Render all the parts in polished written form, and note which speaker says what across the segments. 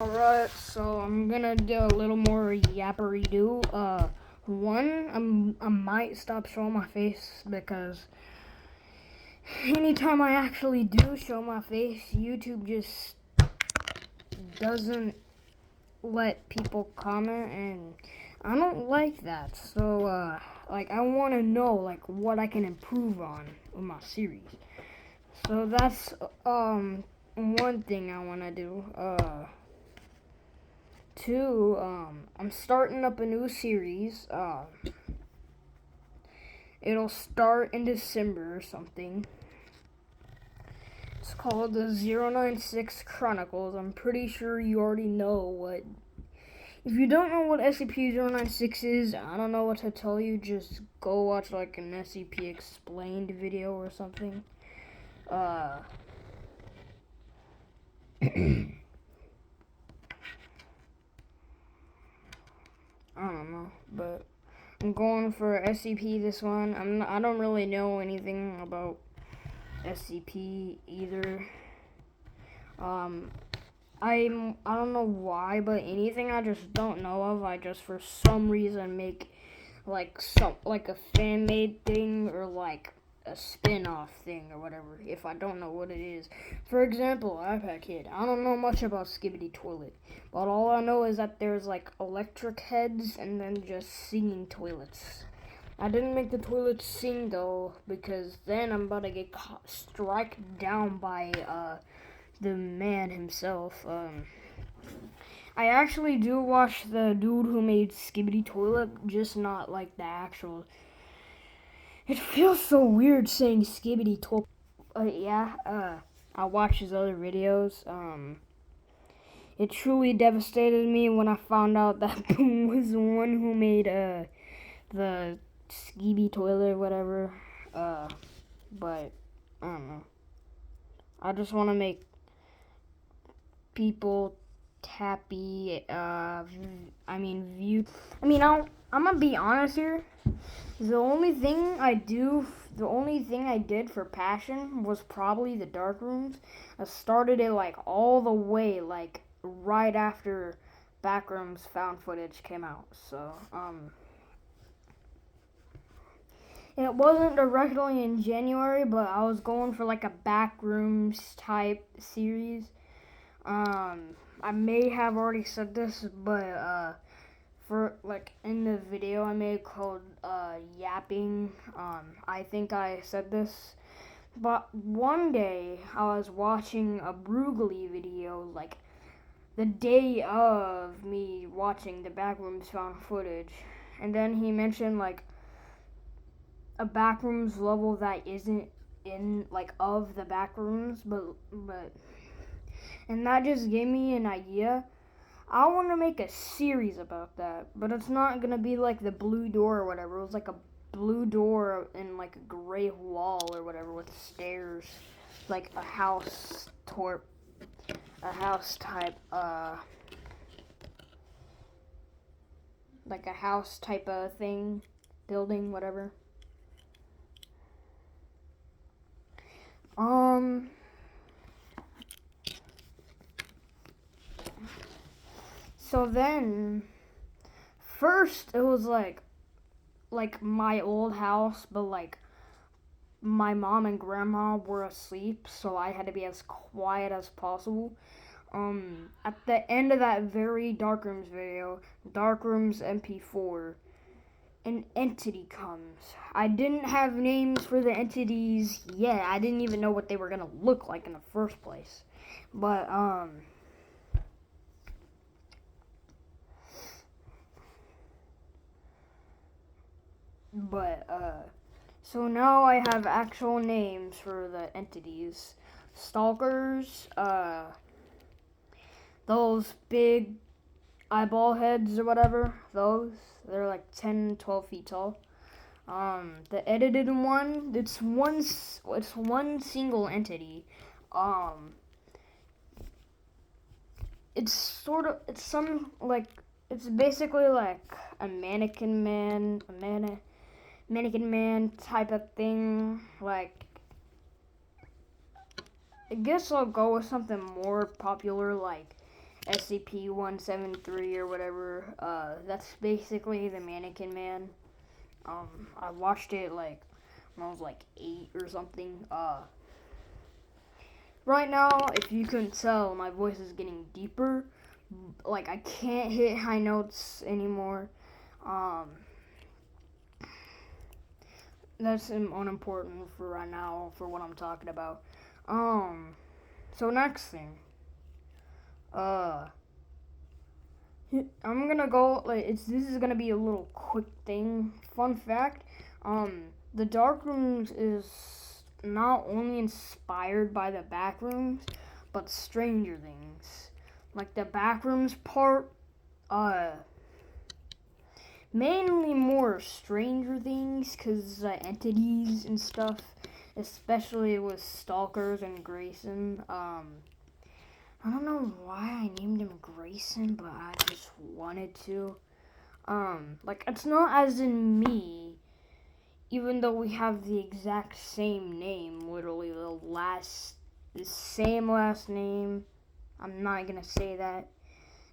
Speaker 1: Alright, so I'm gonna do a little more yappery-do. I might stop showing my face because anytime I actually do show my face, YouTube just doesn't let people comment, and I don't like that. So, I want to know, what I can improve on with my series. So that's, one thing I want to do. Two, I'm starting up a new series. It'll start in December or something. It's called the 096 Chronicles. I'm pretty sure you already know what. If you don't know what SCP-096 is, I don't know what to tell you. Just go watch an SCP explained video or something. I don't know, but I'm going for SCP this one. I don't really know anything about SCP either. I don't know why, but anything I just don't know of, I just for some reason make like a fan made thing or like a spin-off thing or whatever if I don't know what it is. For example, iPad Kid. I don't know much about Skibidi Toilet, but all I know is that there's like electric heads and then just singing toilets. I didn't make the toilets sing though because then I'm about to get struck down by the man himself. I actually do watch the dude who made Skibidi Toilet, just not like the actual. It feels so weird saying Skibidi Toilet. I watch his other videos. It truly devastated me when I found out that Boom was the one who made the Skibidi Toilet or whatever. But I don't know. I just want to make people happy. I'm gonna be honest here. The only thing I did for passion was probably the dark rooms. I started it all the way right after Backrooms found footage came out. So it wasn't directly in January, but I was going for a Backrooms type series. I may have already said this, but for in the video I made called yapping, I think I said this. But one day I was watching a Bruegeli video, the day of me watching the Backrooms found footage, and then he mentioned a Backrooms level that isn't in of the Backrooms, but and that just gave me an idea. I want to make a series about that, but it's not gonna be like the blue door or whatever. It was like a blue door and a gray wall or whatever with stairs, like a house type, like a house type of thing, building, whatever. So then, first it was like my old house, but my mom and grandma were asleep, so I had to be as quiet as possible. At the end of that very Dark Rooms video, Dark Rooms MP4, an entity comes. I didn't have names for the entities yet. I didn't even know what they were gonna look like in the first place. But so now I have actual names for the entities. Stalkers, those big eyeball heads or whatever, they're 10, 12 feet tall. The edited one, it's one single entity. It's basically like a mannequin man type of thing. I guess I'll go with something more popular like SCP-173 or whatever. That's basically the Mannequin Man. I watched it like when I was like 8 or something. Right now, if you couldn't tell, my voice is getting deeper. Like, I can't hit high notes anymore. That's unimportant for right now for what I'm talking about. So next thing. I'm gonna go, this is gonna be a little quick thing. Fun fact, the Dark Rooms is not only inspired by the Backrooms, but Stranger Things. Like the Backrooms part, mainly more Stranger Things, cause entities and stuff, especially with Stalkers and Grayson. I don't know why I named him Grayson, but I just wanted to. Like, it's not as in me, even though we have the exact same name, literally the same last name. I'm not gonna say that.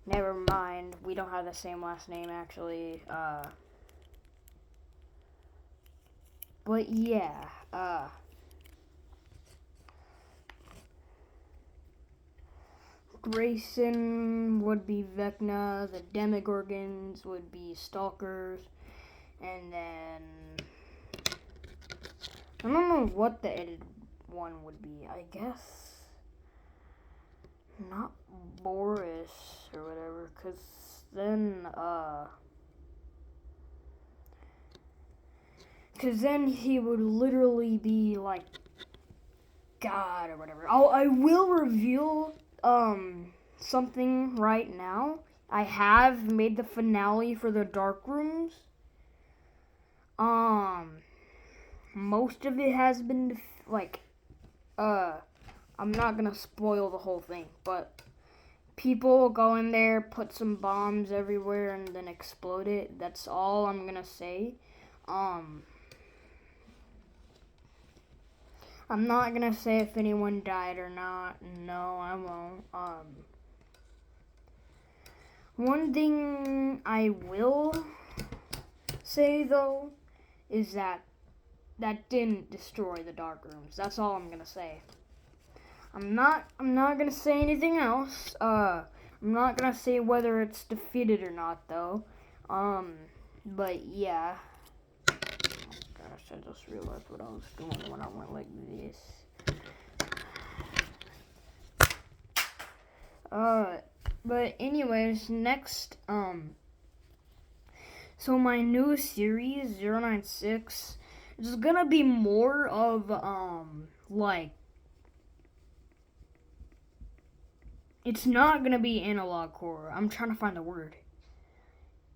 Speaker 1: Never mind, we don't have the same last name, actually. But yeah, Grayson would be Vecna, the Demogorgons would be Stalkers, and then I don't know what the edited one would be. I guess not Boris or whatever, cause then he would literally be like God or whatever. I will reveal something right now. I have made the finale for the Dark Rooms. Most of it has been I'm not gonna spoil the whole thing, but people go in there, put some bombs everywhere, and then explode it. That's all I'm gonna say. I'm not gonna say if anyone died or not. No, I won't. One thing I will say though is that didn't destroy the Dark Rooms. That's all I'm gonna say. I'm not gonna say anything else. I'm not gonna say whether it's defeated or not though. But yeah. Gosh, I just realized what I was doing when I went like this. But anyways, next, so my new series, 096, is gonna be more of, it's not gonna be analog horror. I'm trying to find the word.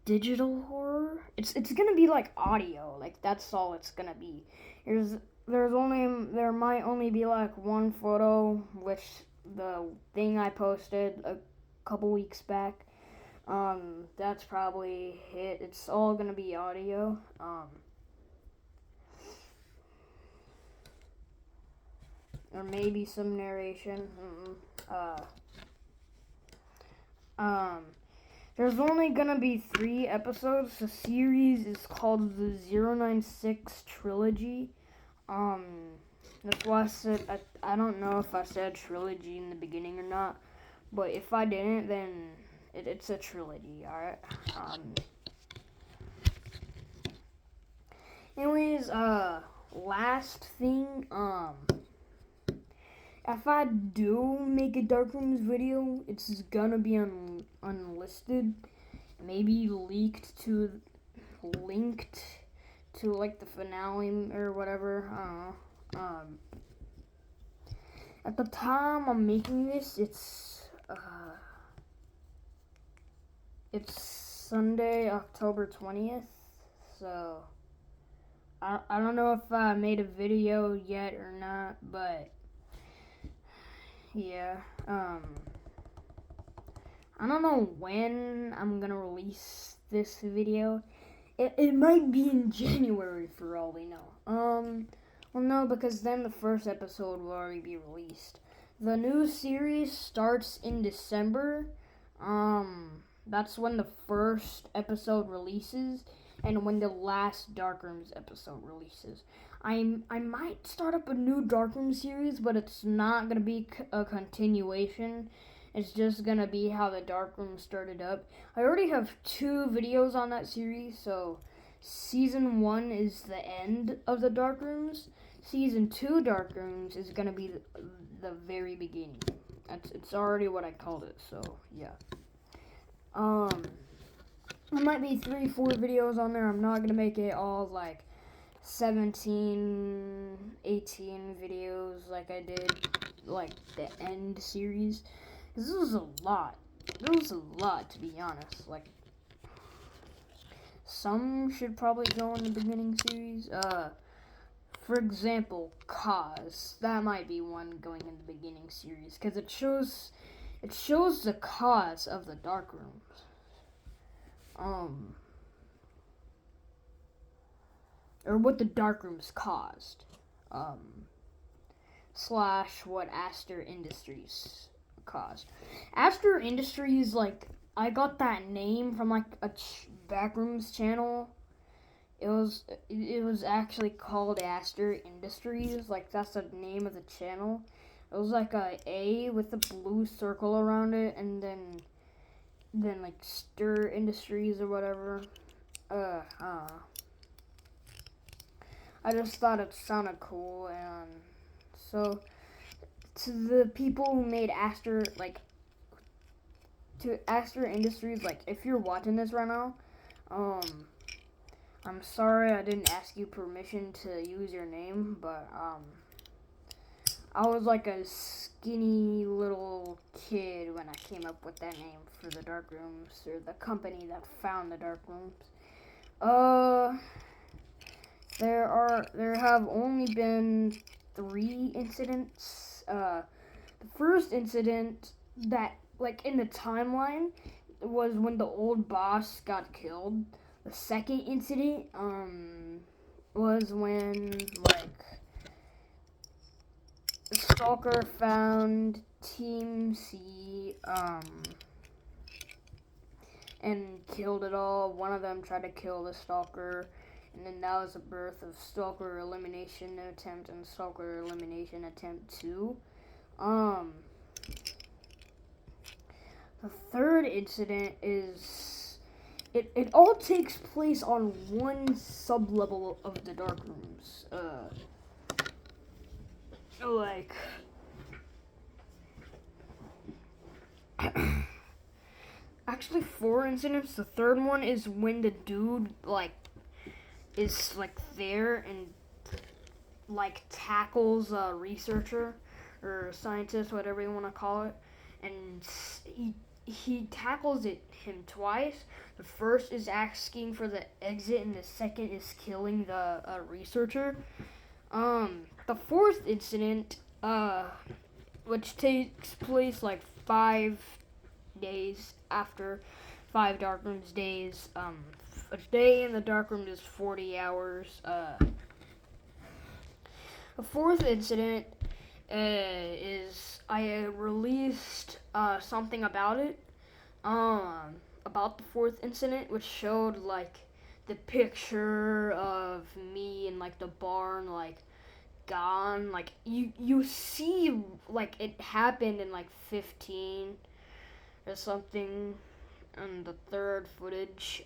Speaker 1: Digital horror? It's gonna be like audio. Like, that's all it's gonna be. There might only be like one photo, which the thing I posted a couple weeks back. That's probably it. It's all gonna be audio. Or maybe some narration. There's only gonna be 3 episodes. The series is called the 096 Trilogy. That's why I said, I don't know if I said trilogy in the beginning or not, but if I didn't, then it's a trilogy, alright? Anyways, last thing, if I do make a Dark Rooms video, it's gonna be unlisted, maybe linked to like the finale or whatever. I don't know. At the time I'm making this, it's Sunday, October 20th. So I don't know if I made a video yet or not, but yeah. I don't know when I'm gonna release this video. It might be in January for all we know. Well, no, because then the first episode will already be released. The new series starts in December. That's when the first episode releases and when the last Darkrooms episode releases. I might start up a new Darkroom series, but it's not gonna be a continuation. It's just gonna be how the Darkroom started up. I already have 2 videos on that series, so season 1 is the end of the Darkrooms. Season 2 Darkrooms is gonna be the very beginning. It's already what I called it, so yeah. There might be 3-4 videos on there. I'm not gonna make it all like 17, 18 videos like I did like the end series. This was a lot. There was a lot, to be honest. Like, some should probably go in the beginning series. For example, Cause. That might be one going in the beginning series because it shows the cause of the dark rooms. Or what the dark rooms caused. Slash what Aster Industries caused. Aster Industries, like, I got that name from like a Backrooms channel. It was actually called Aster Industries. Like, that's the name of the channel. It was like a A with a blue circle around it, and then like Stir Industries or whatever. I just thought it sounded cool, and so to the people who made Aster, like, to Aster Industries, like, if you're watching this right now, I'm sorry I didn't ask you permission to use your name, but I was like a skinny little kid when I came up with that name for the Dark Rooms, or the company that found the Dark Rooms. There have only been 3 incidents. The first incident that, like, in the timeline was when the old boss got killed. The second incident was when, like, the Stalker found Team C and killed it all. One of them tried to kill the Stalker, and then that was the birth of Stalker Elimination Attempt and Stalker Elimination Attempt 2. The third incident is it all takes place on one sub-level of the Dark Rooms. Like, actually 4 incidents. The third one is when the dude, like, is, like, there and, like, tackles a researcher or a scientist, whatever you want to call it, and he tackles him twice. The first is asking for the exit, and the second is killing the researcher. The fourth incident, which takes place like 5 days after 5 Darkrooms days. A day in the Darkroom is 40 hours. The fourth incident is I released something about it, about the fourth incident, which showed, like, the picture of me in, like, the barn, like, gone. Like, you see, like, it happened in, like, 15 or something on the third footage.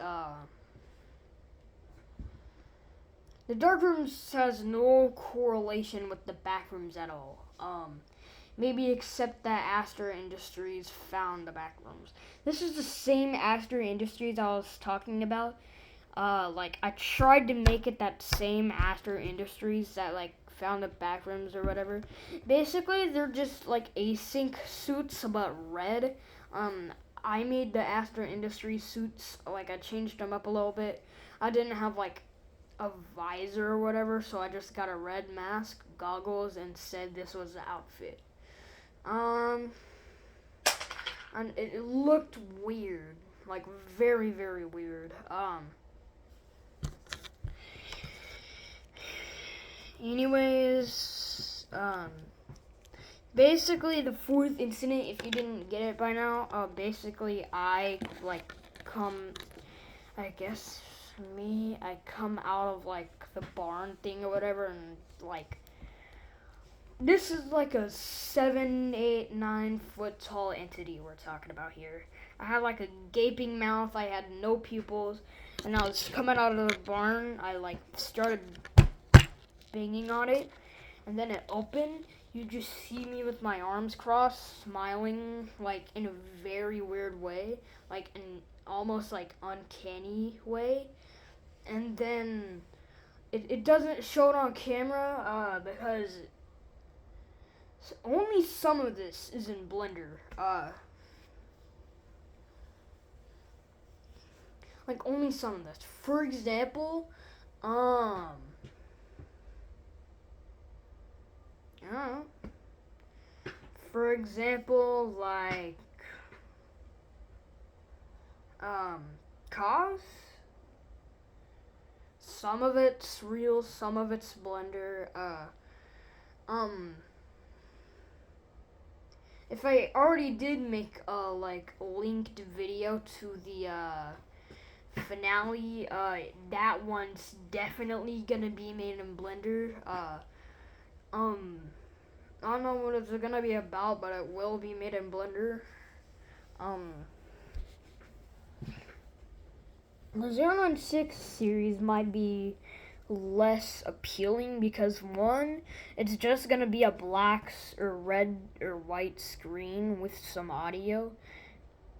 Speaker 1: The Darkrooms has no correlation with the Backrooms at all. Maybe except that Aster Industries found the Backrooms. This is the same Aster Industries I was talking about. Like, I tried to make it that same Aster Industries that, like, found the Backrooms or whatever. Basically, they're just like async suits, but red. I made the Aster Industries suits, like, I changed them up a little bit. I didn't have, like, a visor or whatever, so I just got a red mask, goggles, and said this was the outfit. And it looked weird, like, very, very weird. Anyways, Basically, the fourth incident, if you didn't get it by now, basically I like come, I guess me, I come out of like the barn thing or whatever, and like this is like a 7, 8, 9 foot tall entity we're talking about here. I had like a gaping mouth. I had no pupils, and I was coming out of the barn. I like started banging on it, and then it opened. You just see me with my arms crossed, smiling like in a very weird way, like an almost like uncanny way. And then it doesn't show it on camera because only some of this is in Blender. Like only some of this. For example, I don't know. For example, like cause. Some of it's real, some of it's Blender. Um, if I already did make a like linked video to the finale, that one's definitely gonna be made in Blender. I don't know what it's gonna be about, but it will be made in Blender. Um, the 096 series might be less appealing because one, it's just gonna be a black or red or white screen with some audio.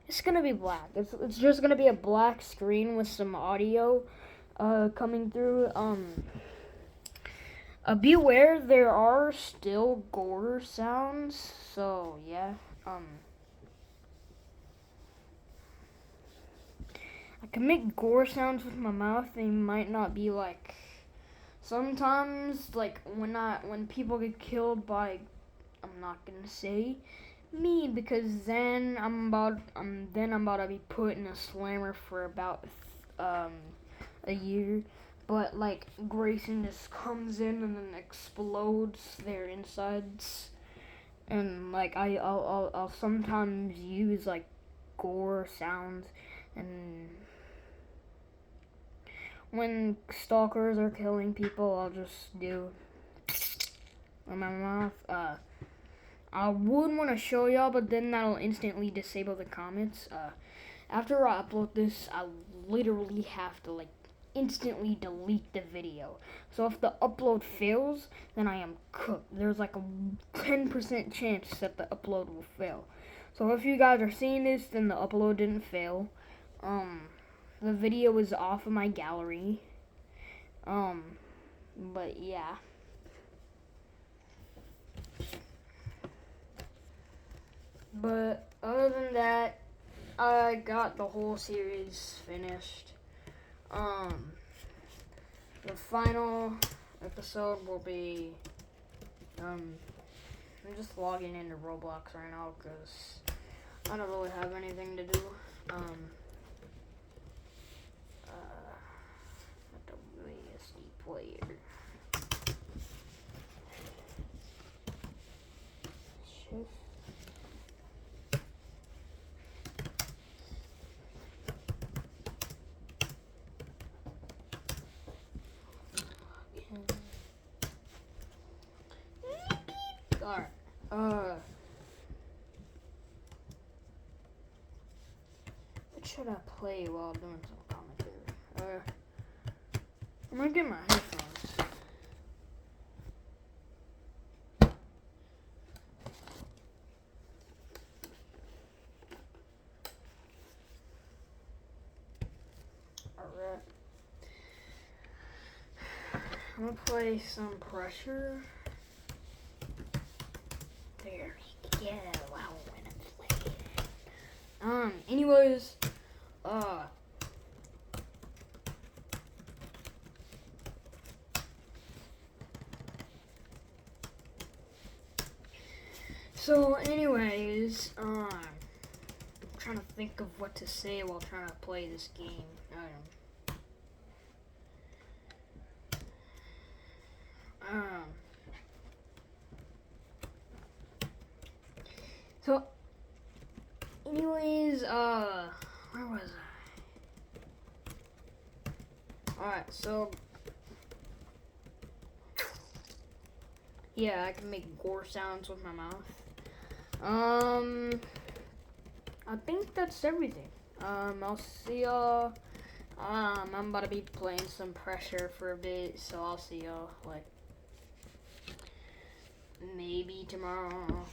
Speaker 1: It's gonna be black. It's just gonna be a black screen with some audio coming through. Beware, there are still gore sounds. So yeah. I can make gore sounds with my mouth. They might not be like. Sometimes, like when people get killed by, I'm not gonna say me because then I'm about to be put in a slammer for about a year. But like Grayson just comes in and then explodes their insides, and like I'll sometimes use like gore sounds, and when stalkers are killing people, I'll just do in my mouth. I would want to show y'all, but then that'll instantly disable the comments. After I upload this, I literally have to like instantly delete the video. So if the upload fails, then I am cooked. There's like a 10% chance that the upload will fail. So if you guys are seeing this, then the upload didn't fail. The video is off of my gallery. But yeah. But other than that, I got the whole series finished. The final episode will be, I'm just logging into Roblox right now because I don't really have anything to do. WASD player. Shift. Alright. What should I play while doing some commentary? I'm gonna get my headphones. Alright. I'm gonna play some Pressure. There we go. I wanna play it. Anyways, so anyways, I'm trying to think of what to say while trying to play this game. So, anyways, where was I? Alright, so, yeah, I can make gore sounds with my mouth. I think that's everything. I'll see y'all. I'm about to be playing some pressure for a bit, so I'll see y'all, like, maybe tomorrow.